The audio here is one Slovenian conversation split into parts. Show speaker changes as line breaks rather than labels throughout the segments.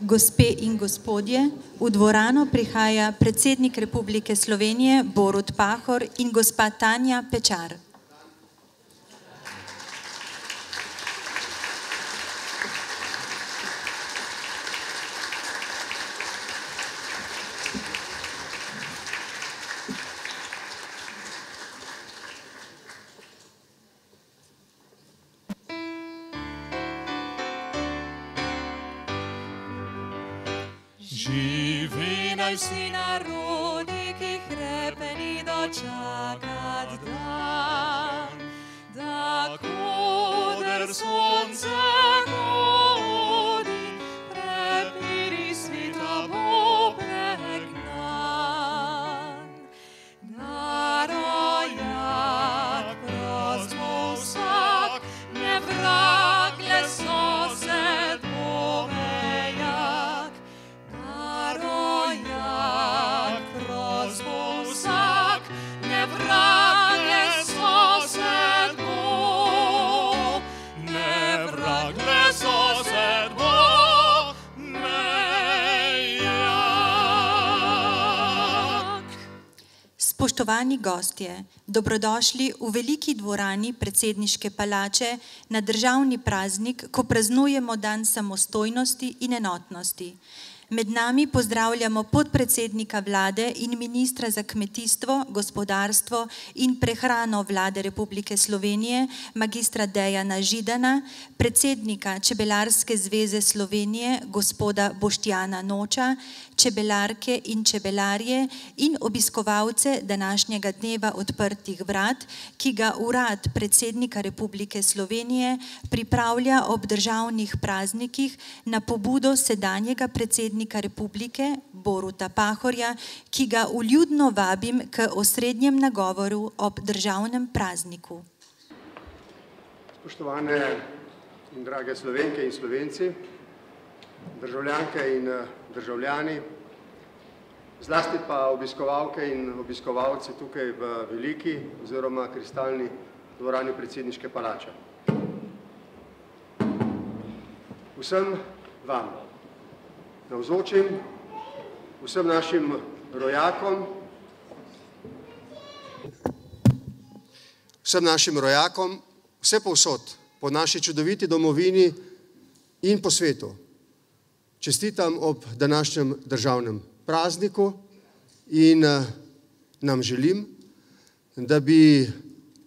Gospe in gospodje, v dvorano prihaja predsednik Republike Slovenije Borut Pahor in gospa Tanja Pečar.
Živi naj vsi narodi, ki hrepeni dočakat dan, da koder sonce hodi, prepiri sveta bo pregnan. Na rojak prost bo vsak, ne vrag le sosed bo vejak. Na rojak prost bo vsak, ne vrag le sosed bo, ne vrag le sosed bo vejak.
Spoštovani gostje, dobrodošli v veliki dvorani predsedniške palače na državni praznik, ko praznujemo dan samostojnosti in enotnosti. Med nami pozdravljamo podpredsednika vlade in ministra za kmetijstvo, gospodarstvo in prehrano Vlade Republike Slovenije, magistra Dejana Židana, predsednika Čebelarske zveze Slovenije, gospoda Boštjana Noča, čebelarke in čebelarje in obiskovalce današnjega dneva odprtih vrat, ki ga Urad predsednika Republike Slovenije pripravlja ob državnih praznikih na pobudo sedanjega predsednika Republike Boruta Pahorja, ki ga vljudno vabim k osrednjem nagovoru ob državnem prazniku.
Spoštovane in drage Slovenke in Slovenci, državljanke in državljani, zlasti pa obiskovalke in obiskovalci tukaj v veliki oziroma kristalni dvorani predsedniške palače. Vsem vam, navzočim, vsem našim rojakom, vse povsod, po naši čudoviti domovini in po svetu, čestitam ob današnjem državnem prazniku in nam želim, da bi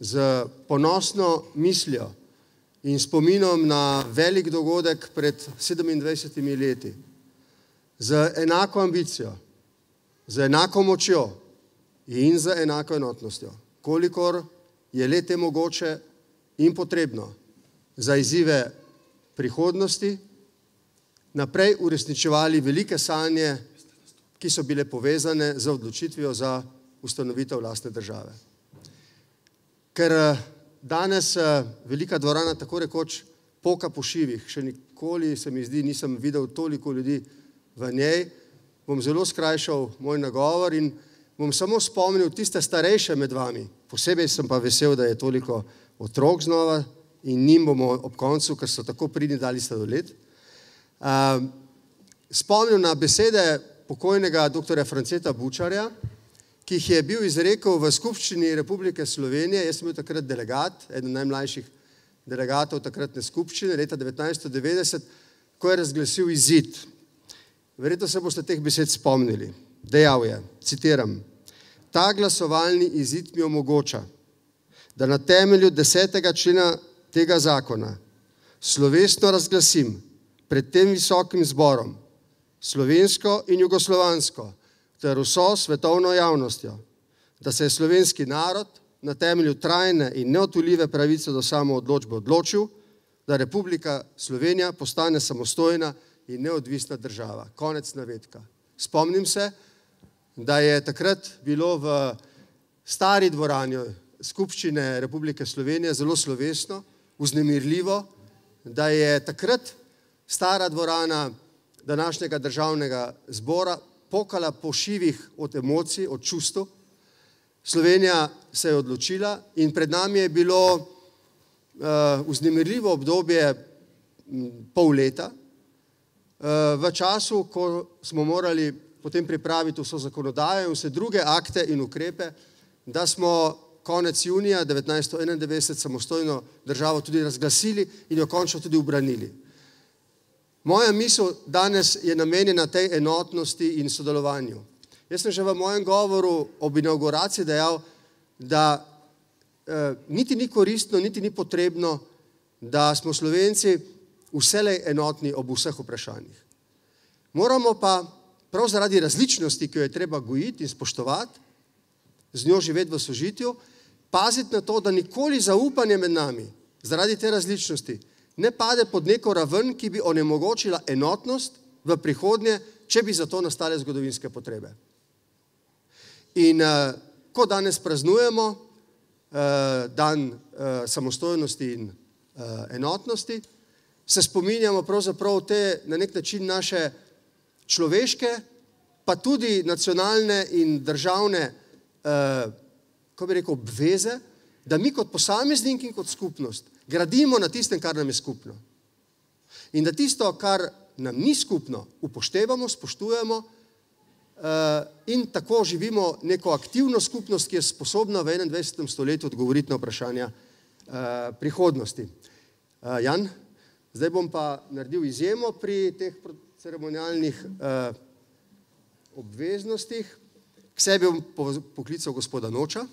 z ponosno mislijo in spominom na velik dogodek pred 27 leti, z enako ambicijo, z enako močjo in z enako enotnostjo, kolikor je le te mogoče in potrebno za izzive prihodnosti, naprej uresničevali velike sanje, ki so bile povezane z odločitvijo za ustanovitev lastne države. Ker danes velika dvorana tako rekoč poka po šivih, še nikoli se mi zdi, nisem videl toliko ljudi v njej, bom zelo skrajšal moj nagovor in bom samo spomnil tiste starejše med vami. Posebej sem pa vesel, da je toliko otrok znova in njim bomo ob koncu, ker so tako pridni, dali sladoled. Spomnil na besede pokojnega dr. Franceta Bučarja, ki jih je bil izrekel v skupščini Republike Slovenije. Jaz sem bil takrat delegat, eden najmlajših delegatov takratne skupščine, leta 1990, ko je razglasil izid. Verjetno se boste teh besed spomnili. Dejal je, citiram: "Ta glasovalni izid mi omogoča, da na temelju 10. člena tega zakona slovesno razglasim pred tem visokim zborom, slovensko in jugoslovansko, ter vso svetovno javnostjo, da se je slovenski narod na temelju trajne in neodtujljive pravice do samoodločbe odločil, da Republika Slovenija postane samostojna in neodvisna država." Konec navedka. Spomnim se, da je takrat bilo v stari dvorani skupščine Republike Slovenije zelo slovesno, vznemirljivo, da je takrat stara dvorana današnjega državnega zbora pokala po šivih od emocij, od čustev. Slovenija se je odločila in pred nami je bilo vznemirljivo obdobje pol leta, v času, ko smo morali potem pripraviti vso zakonodajo in vse druge akte in ukrepe, da smo konec junija 1991 samostojno državo tudi razglasili in jo končno tudi ubranili. Moja misel danes je namenjena tej enotnosti in sodelovanju. Jaz sem že v mojem govoru ob inauguraciji dejal, da niti ni koristno, niti ni potrebno, da smo Slovenci vselej enotni ob vseh vprašanjih. Moramo pa prav zaradi različnosti, ki jo je treba gojiti in spoštovati, z njo živeti v sožitju, paziti na to, da nikoli zaupanje med nami zaradi te različnosti ne pade pod neko raven, ki bi onemogočila enotnost v prihodnje, če bi za to nastale zgodovinske potrebe. In ko danes praznujemo dan samostojnosti in enotnosti, se spominjamo pravzaprav te na nek način naše človeške, pa tudi nacionalne in državne, ko bi rekel, obveze, da mi kot posameznik in kot skupnost gradimo na tistem, kar nam je skupno. In da tisto, kar nam ni skupno, upoštevamo, spoštujemo in tako živimo neko aktivno skupnost, ki je sposobna v 21. stoletju odgovoriti na vprašanja prihodnosti. Jan, zdaj bom pa naredil izjemo pri teh ceremonialnih obveznostih. K sebi bom poklical gospoda Noča.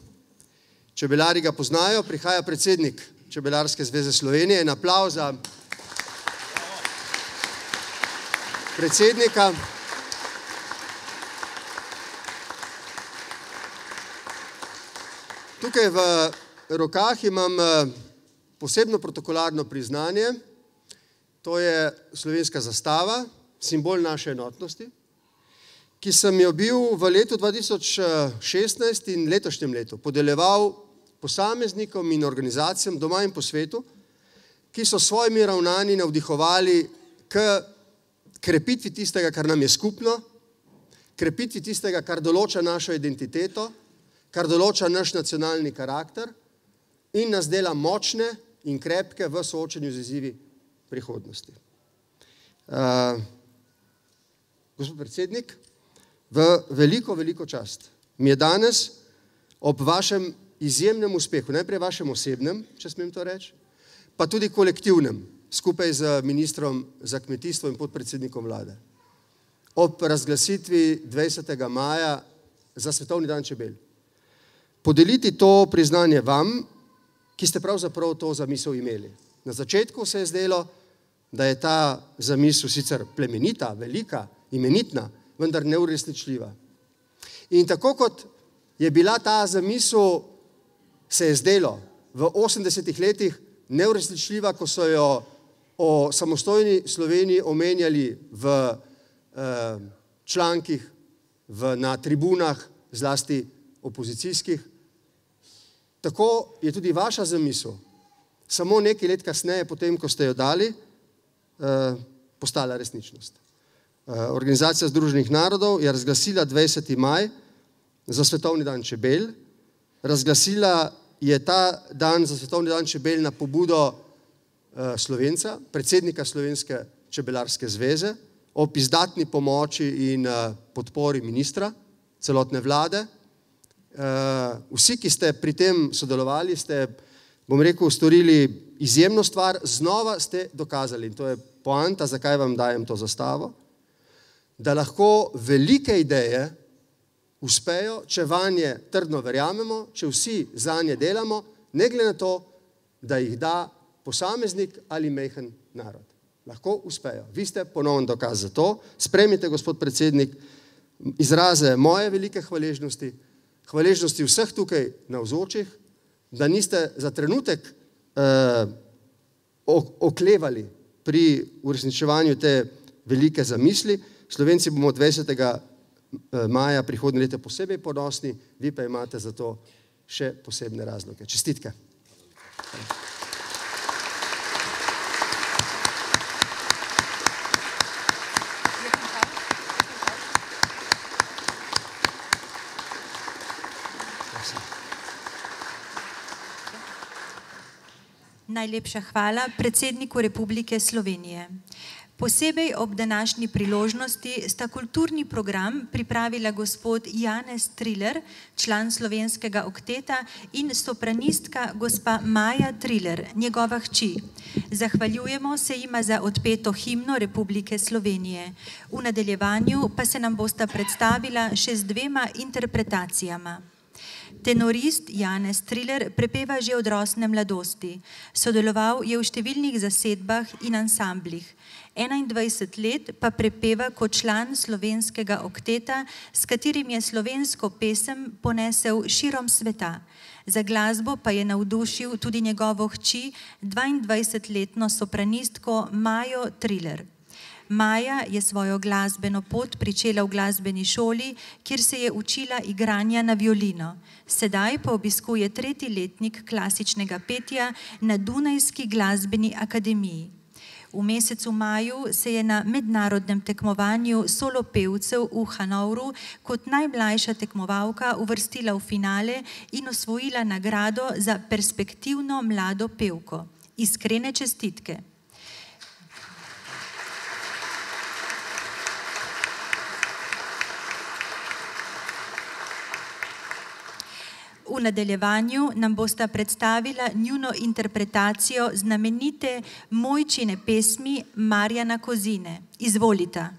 Čebelari ga poznajo, prihaja predsednik Čebelarske zveze Slovenije. En aplavz za predsednika. Tukaj v rokah imam posebno protokolarno priznanje. To je slovenska zastava, simbol naše enotnosti, ki sem jo bil v letu 2016 in letošnjem letu podeljeval posameznikom in organizacijam doma in po svetu, ki so svojimi ravnanji navdihovali k krepitvi tistega, kar nam je skupno, krepitvi tistega, kar določa našo identiteto, kar določa naš nacionalni karakter in nas dela močne in krepke v soočenju z izzivi prihodnosti. Gospod predsednik, v veliko čast mi je danes ob vašem izjemnem uspehu, najprej vašem osebnem, če smem to reči, pa tudi kolektivnem, skupaj z ministrom za kmetijstvo in podpredsednikom vlade, ob razglasitvi 20. maja za Svetovni dan čebel. Podeliti to priznanje vam, ki ste pravzaprav to zamisel imeli. Na začetku se je zdelo, da je ta zamisel sicer plemenita, velika, imenitna, vendar neuresničljiva. In tako kot je bila ta zamisel, se je zdelo v 80. letih neuresničljiva, ko so jo o samostojni Sloveniji omenjali v člankih, na tribunah, zlasti opozicijskih. Tako je tudi vaša zamisel, samo nekaj let kasneje, potem, ko ste jo dali, postala resničnost. Organizacija Združenih narodov je razglasila 20. maj za Svetovni dan čebel. Razglasila je ta dan za Svetovni dan čebel na pobudo Slovenca, predsednika Slovenske čebelarske zveze, ob izdatni pomoči in podpori ministra, celotne vlade. Vsi, ki ste pri tem sodelovali, ste, bom rekel, storili izjemno stvar, znova ste dokazali, in to je poanta, zakaj vam dajem to zastavo, da lahko velike ideje uspejo, če vanje trdno verjamemo, če vsi zanje delamo, ne glede na to, da jih da posameznik ali majhen narod. Lahko uspejo. Vi ste ponoven dokaz za to. Sprejmite, gospod predsednik, izraze moje velike hvaležnosti, hvaležnosti vseh tukaj navzočih, da niste za trenutek oklevali pri uresničevanju te velike zamisli. Slovenci bomo 20. maja prihodnje leto posebej ponosni, vi pa imate za to še posebne razloge. Čestitke.
Najlepša hvala predsedniku Republike Slovenije. Posebej ob današnji priložnosti sta kulturni program pripravila gospod Janez Triler, član Slovenskega okteta, in sopranistka gospa Maja Triler, njegova hči. Zahvaljujemo se jima za odpeto himno Republike Slovenije. V nadaljevanju pa se nam bosta predstavila še z 2 interpretacijama. Tenorist Janez Triler prepeva že od rosne mladosti. Sodeloval je v številnih zasedbah in ansamblih. 21 let pa prepeva kot član Slovenskega okteta, s katerim je slovensko pesem ponesel širom sveta. Za glasbo pa je navdušil tudi njegovo hči, 22-letno sopranistko Majo Triler. Maja je svojo glasbeno pot pričela v glasbeni šoli, kjer se je učila igranja na violino. Sedaj pa obiskuje 3. letnik klasičnega petja na Dunajski glasbeni akademiji. V mesecu maju se je na mednarodnem tekmovanju solo pevcev v Hanovru kot najmlajša tekmovalka uvrstila v finale in osvojila nagrado za perspektivno mlado pevko. Iskrene čestitke. V nadaljevanju nam bosta predstavila njuno interpretacijo znamenite Mojčine pesmi Marjana Kozine. Izvolita.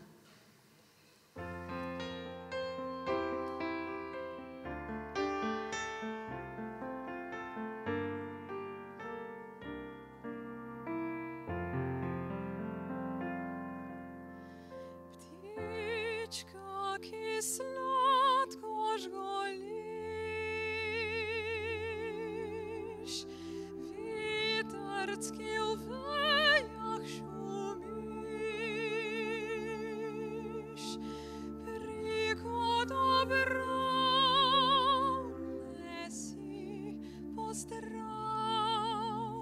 Ptička, ki sladko žgoli, vetrcki v vejah šumiš, preko dobrov nesi pozdrav,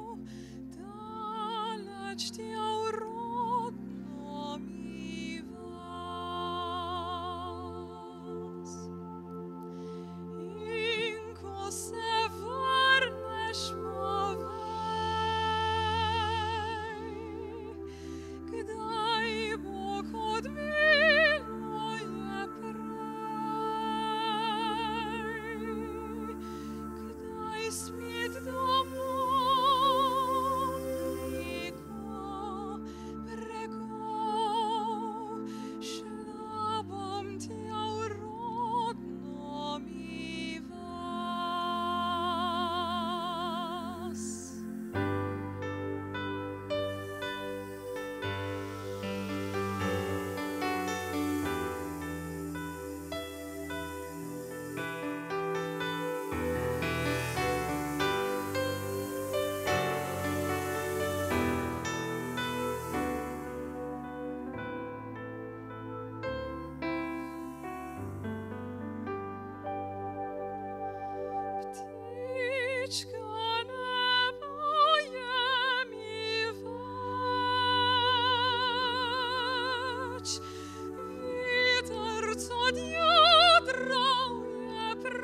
daleč tja v rodno mi vas. In ko se vrneš kdaj bo kot bilo je prej, kdaj spet domov preko, šla bom tja v rodno mi vas. Ptička, ne poje mi več, vetrc od jadrav je preč,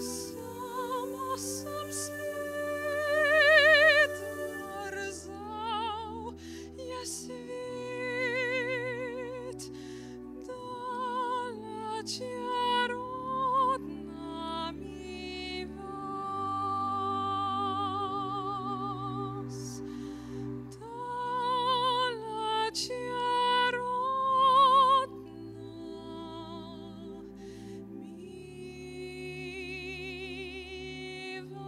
sama sem svet mrzav, je svet daleč je rodna mi vas, daleč je rodna mi vas.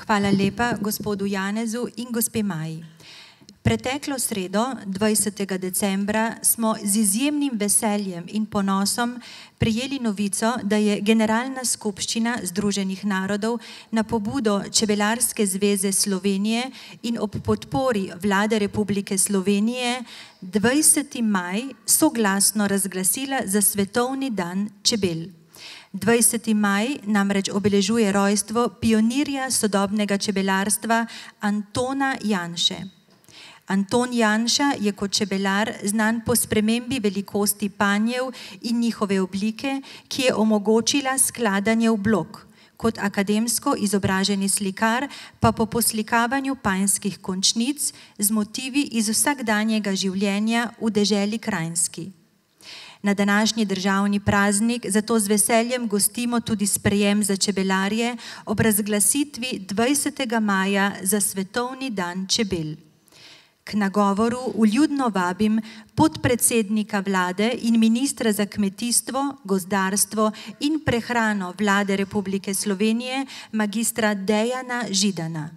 Hvala lepa gospodu Janezu in gospe Maji. Preteklo sredo, 20. decembra, smo z izjemnim veseljem in ponosom prejeli novico, da je Generalna skupščina Združenih narodov na pobudo Čebelarske zveze Slovenije in ob podpori Vlade Republike Slovenije 20. maj soglasno razglasila za Svetovni dan čebel. 20. maj namreč obeležuje rojstvo pionirja sodobnega čebelarstva Antona Janše. Anton Janša je kot čebelar znan po spremembi velikosti panjev in njihove oblike, ki je omogočila skladanje v blok. Kot akademsko izobraženi slikar pa po poslikavanju panjskih končnic z motivi iz vsakdanjega življenja v deželi Kranjski. Na današnji državni praznik zato z veseljem gostimo tudi sprejem za čebelarje ob razglasitvi 20. maja za Svetovni dan čebel. K nagovoru vljudno vabim podpredsednika vlade in ministra za kmetijstvo, gozdarstvo in prehrano Vlade Republike Slovenije, magistra Dejana Židana.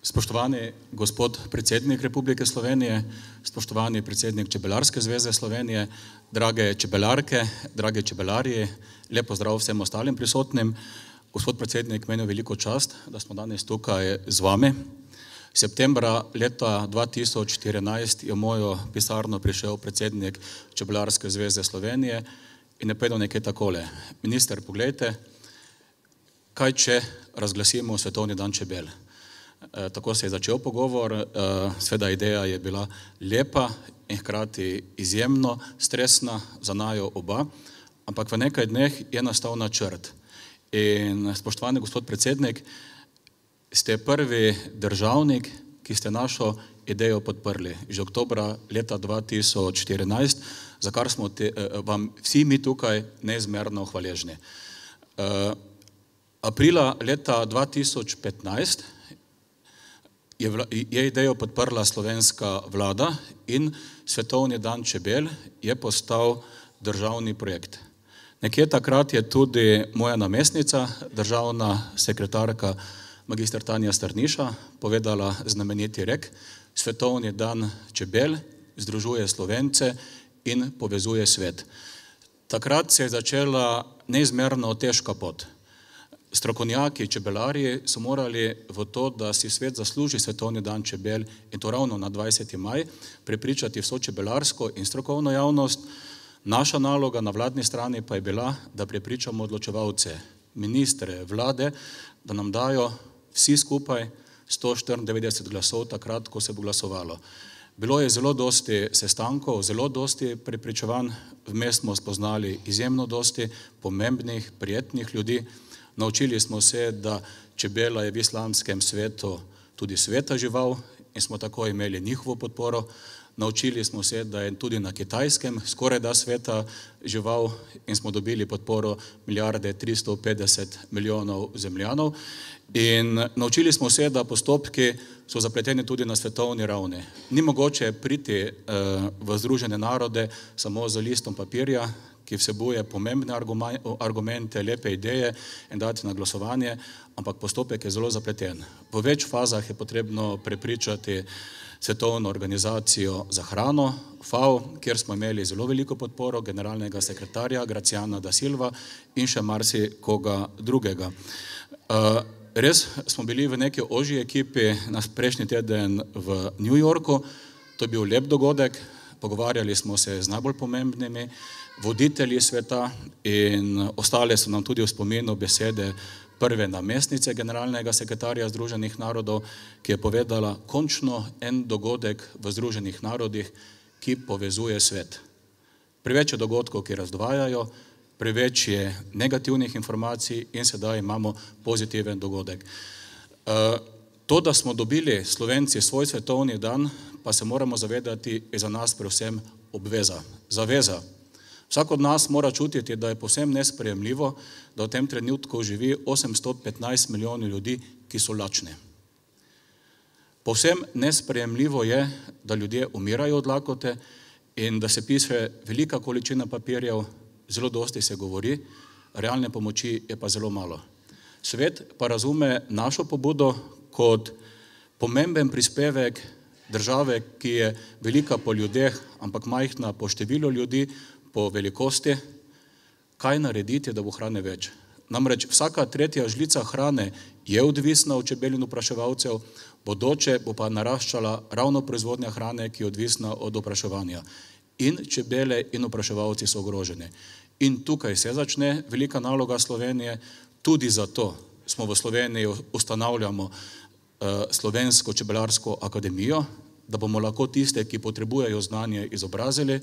Spoštovani gospod predsednik Republike Slovenije, spoštovani predsednik Čebelarske zveze Slovenije, drage čebelarke, dragi čebelarji, lep pozdrav vsem ostalim prisotnim. Gospod predsednik, meni je veliko čast, da smo danes tukaj z vami. Septembra leta 2014 je v mojo pisarno prišel predsednik Čebelarske zveze Slovenije in je povedal nekaj takole. Minister, poglejte, kaj če razglasimo Svetovni dan čebel. Tako se je začel pogovor, sveda ideja je bila lepa in hkrati izjemno stresna za naju oba, ampak v nekaj dneh je nastal načrt. In spoštovani gospod predsednik, ste prvi državnik, ki ste našo idejo podprli že oktobra leta 2014, za kar smo vam vsi mi tukaj neizmerno hvaležni. Aprila leta 2015 je idejo podprla slovenska vlada in Svetovni dan čebel je postal državni projekt. Nekje takrat je tudi moja namestnica, državna sekretarka magister Tanja Strniša, povedala znameniti rek: Svetovni dan čebel združuje Slovence in povezuje svet. Takrat se je začela neizmerno težka pot. Strokovnjaki, čebelarji so morali v to, da si svet zasluži Svetovni dan čebel in to ravno na 20. maj, prepričati vso čebelarsko in strokovno javnost. Naša naloga na vladni strani pa je bila, da prepričamo odločevalce, ministre, vlade, da nam dajo vsi skupaj 194 glasov takrat, ko se bo glasovalo. Bilo je zelo dosti sestankov, zelo dosti prepričevanj, vmes smo spoznali izjemno dosti pomembnih, prijetnih ljudi. Naučili smo se, da čebela je v islamskem svetu tudi sveta žival in smo tako imeli njihovo podporo. Naučili smo se, da je tudi na Kitajskem skoraj da sveta žival in smo dobili podporo 1,350 milijonov zemljanov. In naučili smo se, da postopki so zapleteni tudi na svetovni ravni. Ni mogoče priti v Združene narode samo z listom papirja, ki vsebuje pomembne argumente, lepe ideje in dati na glasovanje, ampak postopek je zelo zapleten. V več fazah je potrebno prepričati Svetovno organizacijo za hrano, FAO, kjer smo imeli zelo veliko podporo generalnega sekretarja Graciana da Silva in še marsikoga drugega. Res smo bili v neki ožji ekipi na prejšnji teden v New Yorku, to je bil lep dogodek, pogovarjali smo se z najbolj pomembnimi voditelji sveta in ostale so nam tudi v spominu besede prve namestnice generalnega sekretarja Združenih narodov, ki je povedala, končno en dogodek v Združenih narodih, ki povezuje svet. Preveč je dogodkov, ki razdvajajo, preveč je negativnih informacij in sedaj imamo pozitiven dogodek. To, da smo dobili Slovenci svoj svetovni dan, pa se moramo zavedati, je za nas predvsem obveza, zaveza. Vsak od nas mora čutiti, da je povsem nesprejemljivo, da v tem trenutku živi 815 milijonov ljudi, ki so lačni. Povsem nesprejemljivo je, da ljudje umirajo od lakote in da se piše velika količina papirjev, zelo dosti se govori, realne pomoči je pa zelo malo. Svet pa razume našo pobudo kot pomemben prispevek države, ki je velika po ljudeh, ampak majhna po številu ljudi, po velikosti. Kaj narediti, da bo hrane več? Namreč vsaka tretja žlica hrane je odvisna od čebel in opraševalcev, bodoče bo pa naraščala ravno proizvodnja hrane, ki je odvisna od opraševanja. In čebele in opraševalci so ogroženi. In tukaj se začne velika naloga Slovenije, tudi zato smo v Sloveniji ustanavljamo Slovensko čebelarsko akademijo, da bomo lahko tiste, ki potrebujejo znanje, izobrazili.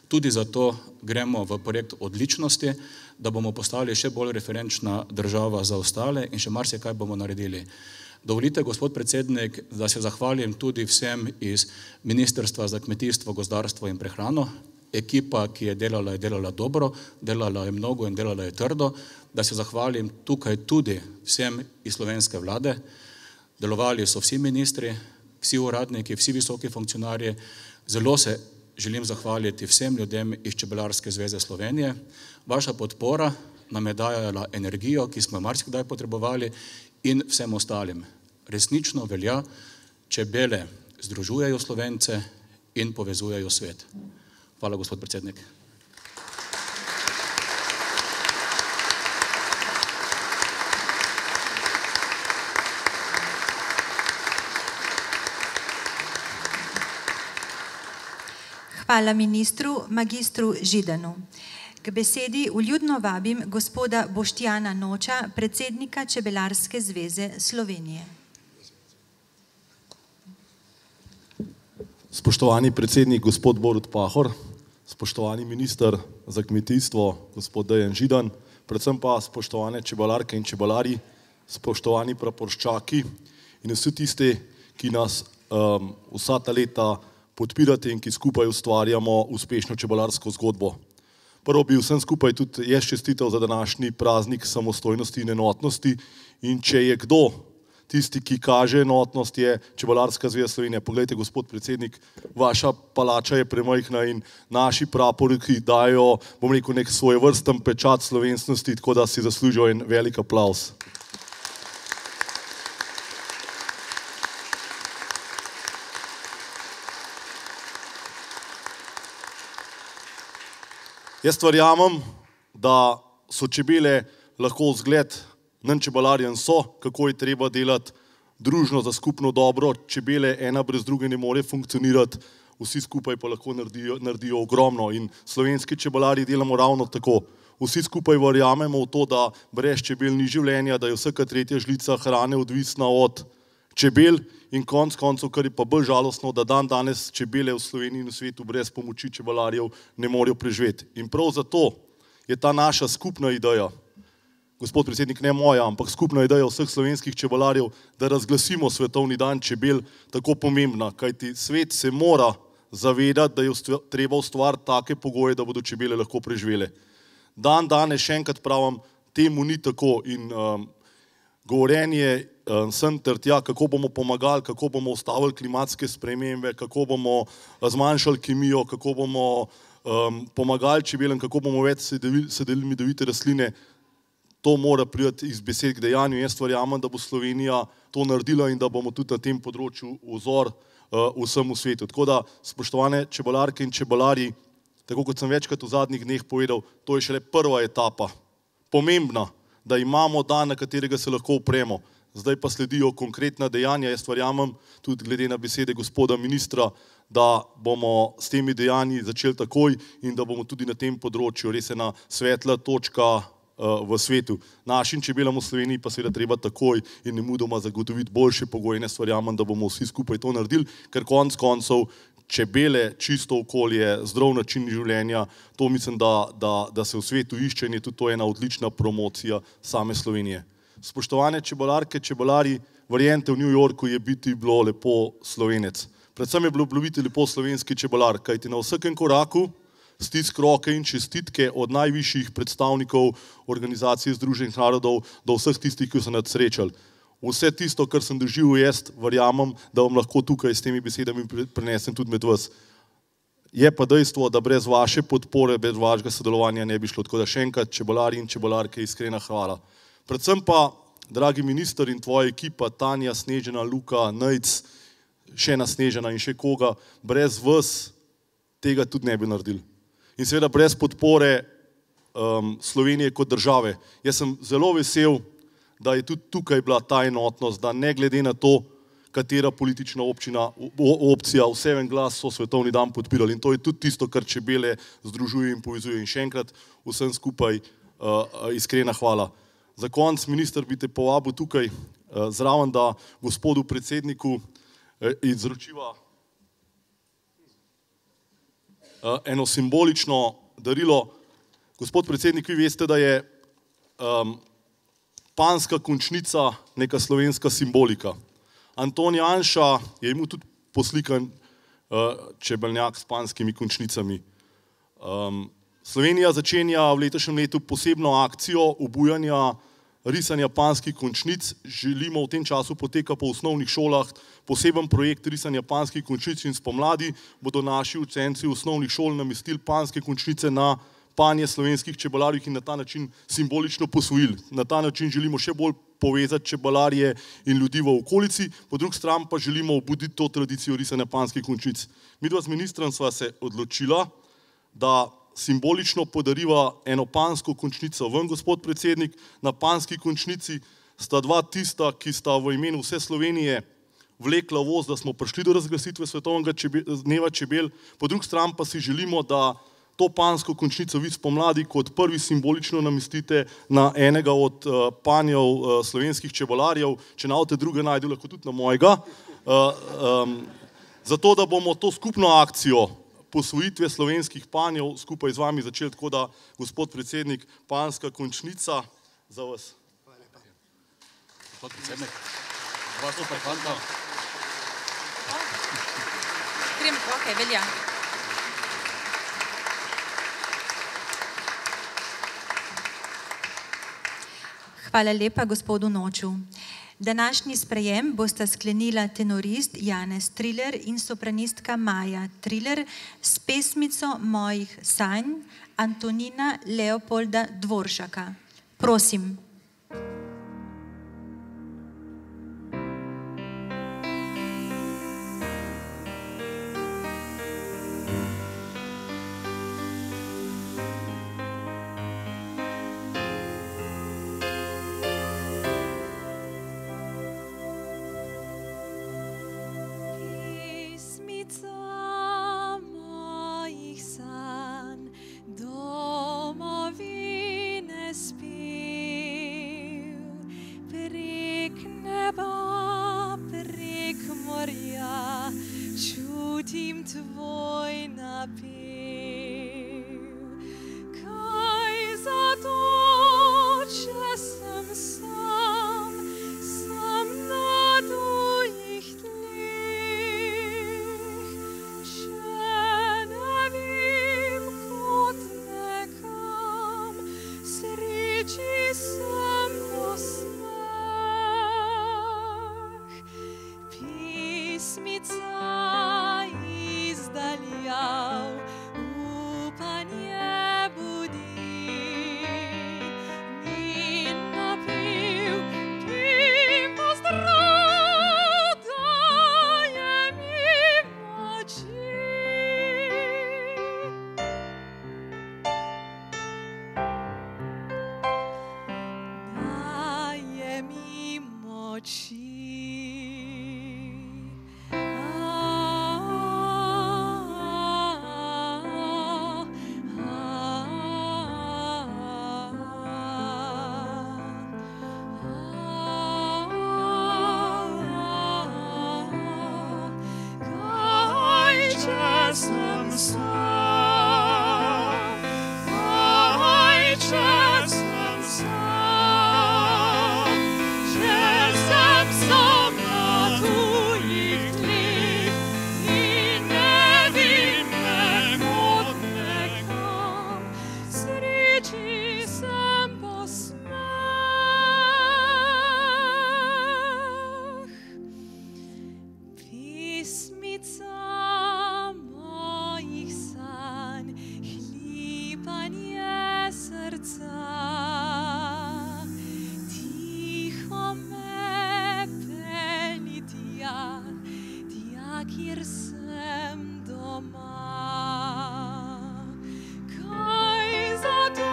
Tudi zato gremo v projekt odličnosti, da bomo postali še bolj referenčna država za ostale in še marsikaj bomo naredili. Dovolite, gospod predsednik, da se zahvalim tudi vsem iz Ministrstva za kmetijstvo, gozdarstvo in prehrano. Ekipa, ki je delala dobro, delala je mnogo in delala je trdo. Da se zahvalim tukaj tudi vsem iz slovenske vlade. Delovali so vsi ministri, vsi uradniki, vsi visoki funkcionarji. Zelo se želim zahvaliti vsem ljudem iz Čebelarske zveze Slovenije. Vaša podpora nam je dajala energijo, ki smo jo marsikdaj potrebovali, in vsem ostalim. Resnično velja, čebele združujejo Slovence in povezujejo svet. Hvala, gospod predsednik.
Hvala ministru, magistru Židanu. K besedi vljudno vabim gospoda Boštjana Noča, predsednika Čebelarske zveze Slovenije.
Spoštovani predsednik, gospod Borut Pahor, spoštovani minister za kmetijstvo, gospod Dejan Židan, predvsem pa spoštovane čebelarke in čebelari, spoštovani praporščaki in vsi tisti, ki nas vsa ta leta podpirate in ki skupaj ustvarjamo uspešno čebelarsko zgodbo. Prvo bi vsem skupaj tudi jaz čestital za današnji praznik samostojnosti in enotnosti, in če je kdo tisti, ki kaže enotnost, je Čebelarska zveza Slovenije. Poglejte, gospod predsednik, vaša palača je premajhna in naši praporki dajo, bom rekel, nek svojevrsten pečat slovenstnosti, tako da si zaslužijo en velik aplavz. Jaz verjamem, da so čebele lahko vzgled nam čebelarjem so, kako je treba delati družno za skupno dobro. Čebele ena brez druge ne more funkcionirati, vsi skupaj pa lahko naredijo ogromno in slovenski čebelari delamo ravno tako. Vsi skupaj verjamemo v to, da brez čebel ni življenja, da je vsaka tretja žlica hrane odvisna od čebel in konec koncev, kar je pa bolj žalostno, da danes čebele v Sloveniji in v svetu brez pomoči čebelarjev ne morejo preživeti. In prav zato je ta naša skupna ideja, gospod predsednik, ne moja, ampak skupna ideja vseh slovenskih čebelarjev, da razglasimo Svetovni dan čebel, tako pomembna, kajti svet se mora zavedati, da je treba ustvariti take pogoje, da bodo čebele lahko preživele. Danes, še enkrat pravim, temu ni tako in govorjenje sem ter tja, kako bomo pomagali, kako bomo ustavili klimatske spremembe, kako bomo zmanjšali kemijo, kako bomo pomagali čebelem, kako bomo več sadili medovite rastline, to mora priti iz besed k dejanju. Jaz verjamem, da bo Slovenija to naredila in da bomo tudi na tem področju vzor vsemu svetu. Tako da, spoštovane čebelarke in čebelari, tako kot sem večkrat v zadnjih dneh povedal, to je šele prva etapa. Pomembna, da imamo dan, na katerega se lahko upremo. Zdaj pa sledijo konkretna dejanja. Jaz verjamem, tudi glede na besede gospoda ministra, da bomo s temi dejanji začeli takoj in da bomo tudi na tem področju res ena svetla točka v svetu. Našim čebelam v Sloveniji pa seveda treba takoj in nemudoma zagotoviti boljše pogoje. Jaz verjamem, da bomo vsi skupaj to naredili, ker konec koncev čebele, čisto okolje, zdrav način življenja, to mislim, da se v svetu išče in je tudi to ena odlična promocija same Slovenije. Spoštovane čebelarke, čebelari, verjemite, v New Yorku je biti bilo lepo Slovenec. Predvsem je bilo biti lepo slovenski čebelar, kajti na vsakem koraku stisk roke in čestitke od najvišjih predstavnikov Organizacije združenih narodov do vseh tistih, ki so nas srečali. Vse tisto, kar sem doživel jaz, verjamem, da vam lahko tukaj s temi besedami prenesem tudi med vas. Je pa dejstvo, da brez vaše podpore, brez vašega sodelovanja ne bi šlo. Tako da še enkrat, čebelarji in čebelarke, iskrena hvala. Predvsem pa, dragi minister in tvoja ekipa, Tanja, Snežana, Luka, Nejc, še ena Snežana in še koga, brez vas tega tudi ne bi naredili. In seveda brez podpore Slovenije kot države. Jaz sem zelo vesel, da je tudi tukaj bila ta enotnost, da ne glede na to, katera politična opcija, vse en glas so svetovni dan podpirali. In to je tudi tisto, kar čebele združuje in povezuje. In še enkrat vsem skupaj iskrena hvala. Za konec, minister, bi te povabil tukaj zraven, da gospodu predsedniku izročiva eno simbolično darilo. Gospod predsednik, vi veste, da je panska končnica neka slovenska simbolika. Anton Janša je imel tudi poslikan čebelnjak s panskimi končnicami. Slovenija začenja v letošnjem letu posebno akcijo obujanja risanja panskih končnic. Želimo v tem času poteka po osnovnih šolah poseben projekt risanja panskih končnic in spomladi bodo naši učenci osnovnih šol namestili panske končnice na panje slovenskih čebelarjev in na ta način simbolično posvojili. Na ta način želimo še bolj povezati čebelarje in ljudi v okolici, po drugi strani pa želimo obuditi to tradicijo risanja panskih končnic. Midva z ministrom sva se odločila, da simbolično podariva eno pansko končnico vam, gospod predsednik. Na panski končnici sta dva tista, ki sta v imenu vse Slovenije vlekla voz, da smo prišli do razglasitve svetovnega dneva čebel, po drugi strani pa si želimo, da to pansko končnico vi spomladi kot prvi simbolično namestite na enega od panjev slovenskih čebelarjev, če na-te druge najde, lahko tudi na mojega. Zato, da bomo to skupno akcijo posvojitve slovenskih panjev skupaj z vami začeli, tako da, gospod predsednik, panska končnica za vas.
Gospod predsednik, dva super fanta.
Okej, velja. Hvala lepa gospodu Noču. Današnji sprejem bosta sklenila tenorist Janez Triler in sopranistka Maja Triler s pesmico Mojih sanj Antonina Leopolda Dvoršaka. Prosim.
Mojih sanj, domovine spet. srca, tiho me pelji tja, kjer sem doma. Kaj zato,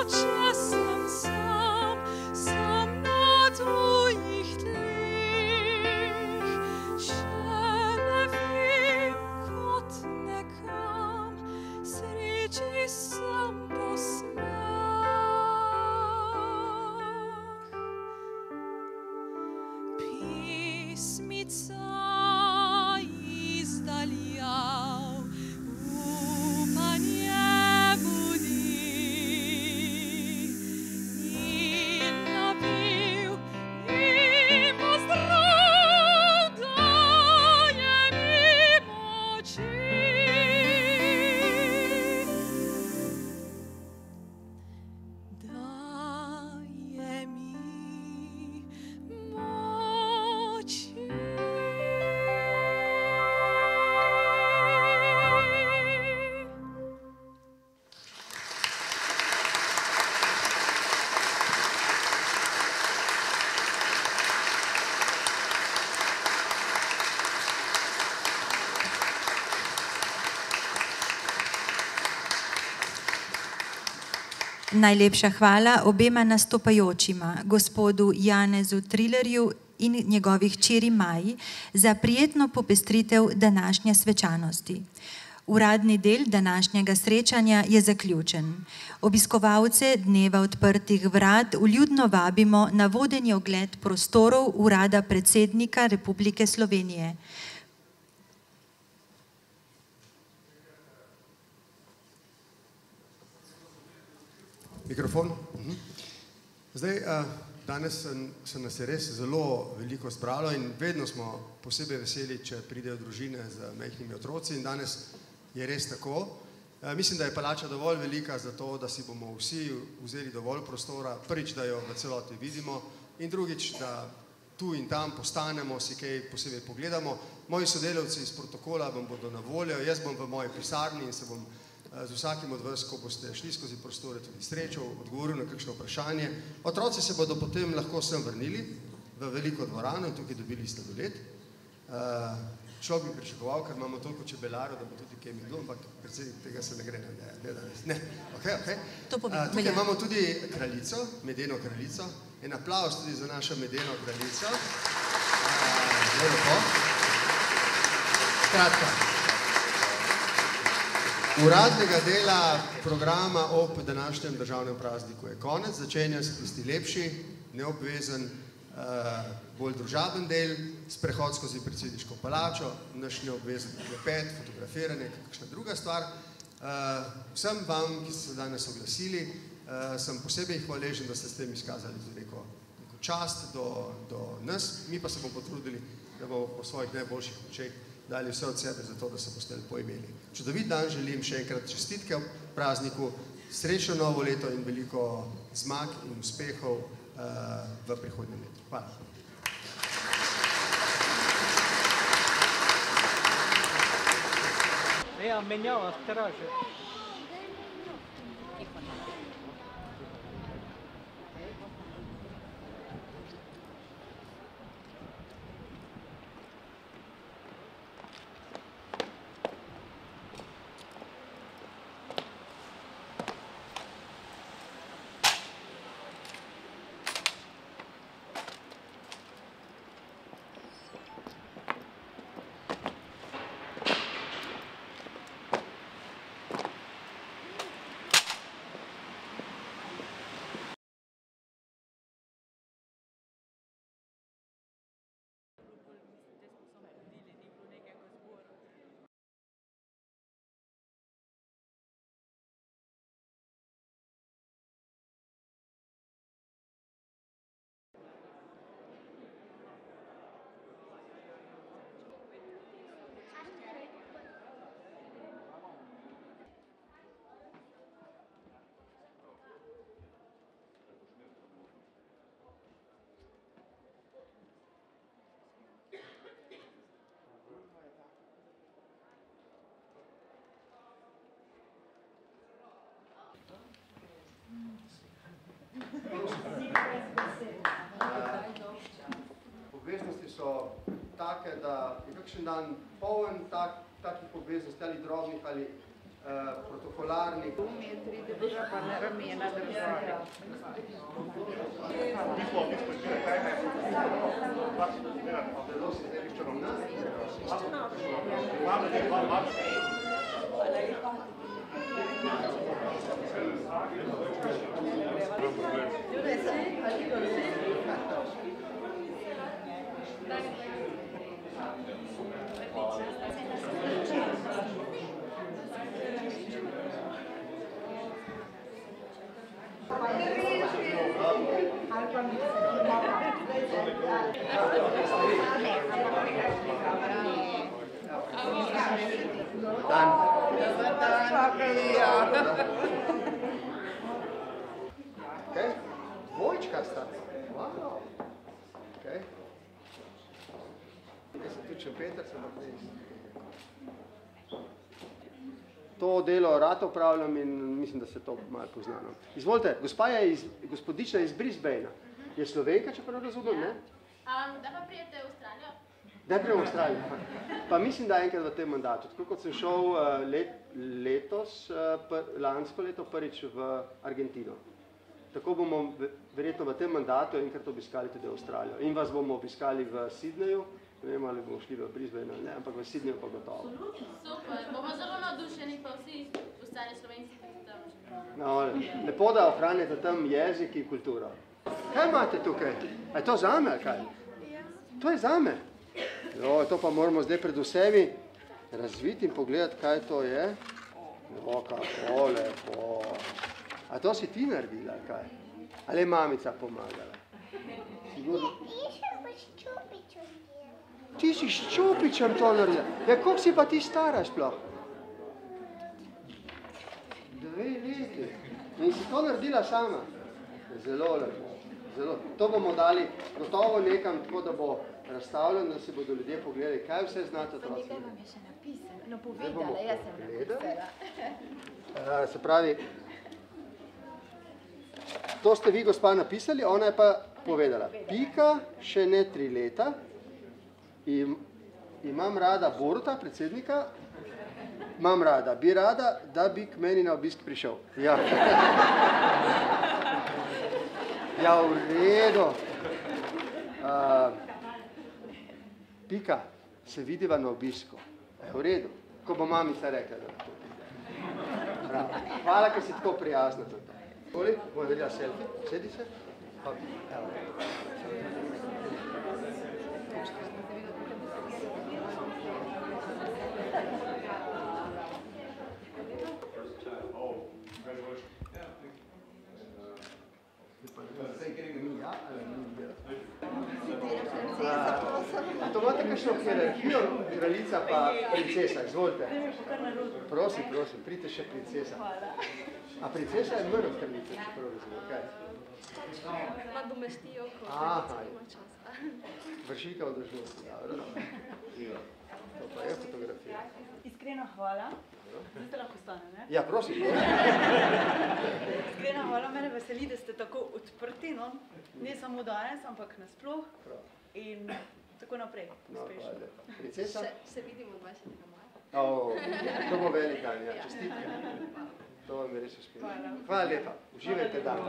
če sem sam na tvojih tleh, če ne vem kot nekam, sreči sam posmeh. Pismica izdaljav, upanje budi in napiv in pozdrav daje mi moči. Daje mi moči.
Najlepša hvala obema nastopajočima, gospodu Janezu Trilerju in njegovi hčeri Maji, za prijetno popestritev današnje svečanosti. Uradni del današnjega srečanja je zaključen. Obiskovalce Dneva odprtih vrat vljudno vabimo na vodeni ogled prostorov Urada predsednika Republike Slovenije.
Mikrofon. Zdaj, danes se nas je res zelo veliko zbralo in vedno smo posebej veseli, če pridejo družine z majhnimi otroci in danes je res tako. Mislim, da je palača dovolj velika za to, da si bomo vsi vzeli dovolj prostora, prvič, da jo v celoti vidimo in drugič, da tu in tam postanemo, si kaj posebej pogledamo. Moji sodelavci iz protokola vam bodo na voljo, jaz bom v moji pisarni in se bom z vsakim od vas, ko boste šli skozi prostore, tudi srečal, odgovoril na kakšno vprašanje. Otroci se bodo potem lahko sem vrnili v veliko dvorano in tukaj dobili sladoled. Človek bi pričakoval, ker imamo toliko čebelarjev, da bo tudi kaj imel, ampak predsednik tega se ne gre danes. Ne, okej. Tukaj imamo tudi kraljico, medeno kraljico. En aplavz tudi za našo medeno kraljico. Zelo lepo. Skratka, uradnega dela programa ob današnjem državnem prazniku je konec, začenja se tisti lepši, neobvezen, bolj družaben del, sprehod skozi predsedniško palačo, naš neobvezen klepet, fotografiranje, kakšna druga stvar. Vsem vam, ki ste se danes oglasili, sem posebej hvaležen, da ste s tem izkazali neko čast do nas, mi pa se bomo potrudili, da bomo po svojih najboljših močeh dali vse od sebe za to, da se boste lepo imeli. Čudovit dan želim, še enkrat čestitke ob prazniku, srečno novo leto in veliko zmag in uspehov v prihodnjem letu. Hvala.
Ja, menjava straže.
Obveznosti so take, da je kakšen dan poln takih obveznosti ali drobnih ali protokolarnih. Okay. Dvojčka sta. Wow. Okay. Jaz sem tudi Peter, sem to delo rad opravljam in mislim, da se to malo poznano. Izvolite, gospodična iz Brisbanea. Je Slovenka, če prav razumem, ne?
Da pa prijete v Avstralijo?
Da prijem v Avstralijo. Pa mislim, da enkrat v tem mandatu. Tako kot sem šel lansko leto prvič v Argentino. Tako bomo verjetno v tem mandatu enkrat obiskali tudi Avstralijo. In vas bomo obiskali v Sydneyju, ne vem, ali bomo šli v Brisbane ali ne, ampak v Sydneyju pa gotovo.
Super, bomo zelo navdušeni, pa vsi ostali Slovenci tam.
No, lepo, da ohranjate tam jezik in kulturo. Kaj imate tukaj? A je to zame ali kaj? To je zame. Jo, to pa moramo zdaj pred vsemi razviti in pogledati, kaj to je. Jo, kako lepo. A to si ti naredila, kaj? Ali je mamica pomagala? Sigurno? Ti si s čupičem to naredila. Ja, koliko si pa ti stara sploh? 2 leti. In si to naredila sama? Zelo lepo. Zelo. To bomo dali gotovo nekam, tako da bo razstavljeno, da se bodo ljudje pogledali, kaj vse znate otroci.
Nekaj vam je še napisano. No, povedala, jaz sem napisala.
Se pravi, to ste vi, gospa, napisali, ona je pa povedala. Pika, še ne 3 leta, imam rada Boruta, predsednika, imam rada, bi rada, da bi k meni na obisk prišel. Ja. Ja, v redu. Pika, se vidiva na obisku. V redu, ko bo mamica rekla, da lahko. Hvala, ker si tako prijazna tudi. Koli, bomo naredila selfie, sedi se. To imate kakšno hierarhijo, kraljica pa princesa, izvolite. Prosim, pridite še princesa. A princesa je manj od kraljice, če prav razumem, kaj?
Nadomestijo, ko ima časa.
Vršilka v dolžnosti, dobro. To pa je fotografija.
Iskrena hvala. Zdaj ste lahko stane, ne?
Ja, prosim.
Iskrena hvala, mene veseli, da ste tako odprti, no? Ne samo danes, ampak nasploh. In tako naprej.
Princesa?
Se vidimo 20. maja.
To bo velik dan, ja. Čestitke. To vam je res uspelo. Hvala lepa. Uživajte dan.